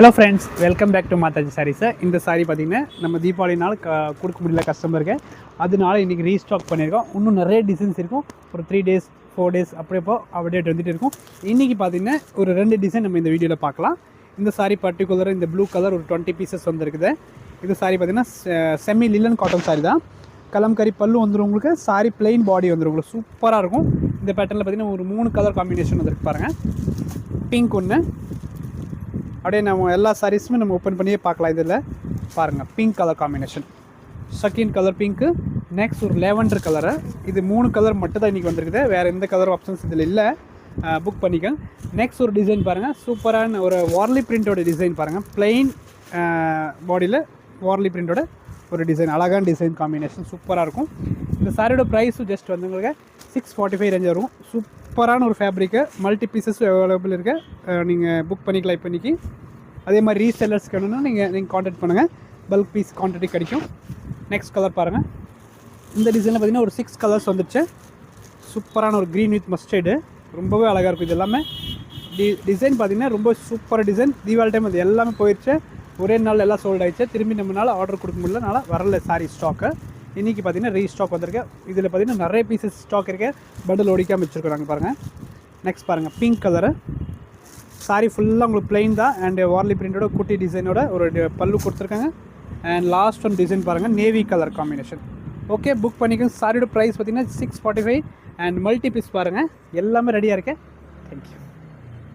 Hello friends, welcome back to Mataji சாரீஸை. இந்த சாரீ பார்த்திங்கன்னா நம்ம தீபாவளி நாள் கொடுக்க முடியல கஸ்டமருக்கு, அதனால இன்றைக்கி ரீஸ்டாக் பண்ணியிருக்கோம். இன்னும் நிறைய டிசைன்ஸ் இருக்கும். ஒரு 3 days 4 days அப்படியப்போ அப்டேட் வந்துட்டு இருக்கும். இன்றைக்கி பார்த்திங்கன்னா ஒரு 2 டிசைன் நம்ம இந்த வீடியோவில் பார்க்கலாம். இந்த சாரீ பர்டிகுலராக இந்த ப்ளூ கலர் ஒரு 20 பீசஸ் வந்துருக்குது. இந்த சாரீ பார்த்திங்கன்னா செமி லிலன் காட்டன் சாரீ தான். கலம்கரி பல்லு வந்துடும் உங்களுக்கு. சாரீ பிளெயின் பாடி வந்துடும் உங்களுக்கு. சூப்பராக இருக்கும். இந்த பேட்டர்னில் பார்த்திங்கன்னா ஒரு 3 கலர் காம்பினேஷன் வந்துருக்கு பாருங்கள். பிங்க் ஒன்று, அப்படியே நம்ம எல்லா சாரீஸுமே நம்ம ஓப்பன் பண்ணியே பார்க்கலாம். இதில் பாருங்கள், pink colour combination, second colour pink, next ஒரு லேவண்டர் கலரு. இது 3 கலர் மட்டும் தான் இன்றைக்கி வந்துருக்குது. வேறு எந்த கலர் ஆப்ஷன்ஸ் இதில் இல்லை. புக் பண்ணிக்க. நெக்ஸ்ட் ஒரு டிசைன் பாருங்கள், சூப்பரான ஒரு வார்லி பிரிண்டோட டிசைன் பாருங்கள். பிளெயின் பாடியில் வார்லி பிரிண்டோட ஒரு டிசைன், அழகான டிசைன் காம்பினேஷன், சூப்பராக இருக்கும். இந்த சாரியோட ப்ரைஸும் ஜஸ்ட் வந்து உங்களுக்கு 645 ரேஞ்ச் வரும். சூப்பரான ஒரு ஃபேப்ரிக்கு, மல்டி பீசஸும் அவைலபிள் இருக்குது. நீங்கள் புக் பண்ணிக்கலாம் இப்போதைக்கு. அதே மாதிரி ரீசெல்லர்ஸ்க்கு வேணும்னா நீங்கள் காண்டாக்ட் பண்ணுங்கள். பல்க் பீஸ் குவான்டிட்டி கிடைக்கும். நெக்ஸ்ட் கலர் பாருங்கள். இந்த டிசைனில் பார்த்திங்கன்னா ஒரு 6 கலர்ஸ் வந்துடுச்சு. சூப்பரான ஒரு க்ரீன் வித் மஸ்டர்டு, ரொம்பவே அழகாக இருக்கும். இது எல்லாமே டிசைன் பார்த்திங்கன்னா ரொம்ப சூப்பராக டிசைன். தீபாவளி டைம் அது எல்லாமே போயிடுச்சு. ஒரே நாள் எல்லாம் சோல்ட் ஆகிடுச்சு. திரும்பி நம்மளால் ஆர்டர் கொடுக்க முடியலனால வரல சாரி ஸ்டாக்கு. இன்றைக்கி பார்த்திங்கன்னா ரீஸ்டாக் வந்திருக்கு. இதில் பார்த்திங்கன்னா நிறைய பீசஸ் ஸ்டாக் இருக்குது. பண்டில் ஒடிக்காமல் வச்சுருக்கோம் நாங்கள் பாருங்கள். நெக்ஸ்ட் பாருங்கள், பிங்க் கலரு சாரி ஃபுல்லாக உங்களுக்கு பிளெயின் தான். அண்ட் வார்லி பிரிண்டோட குட்டி டிசைனோட ஒரு பல்லு கொடுத்துருக்காங்க. அண்ட் லாஸ்ட் ஒன் டிசைன் பாருங்கள், navy colour combination. Okay, book பண்ணிக்கோங்க. சாரியோட ப்ரைஸ் பார்த்திங்கன்னா 645. அண்ட் மல்டி பீஸ் பாருங்கள், எல்லாமே ரெடியாக இருக்கேன். தேங்க்யூ.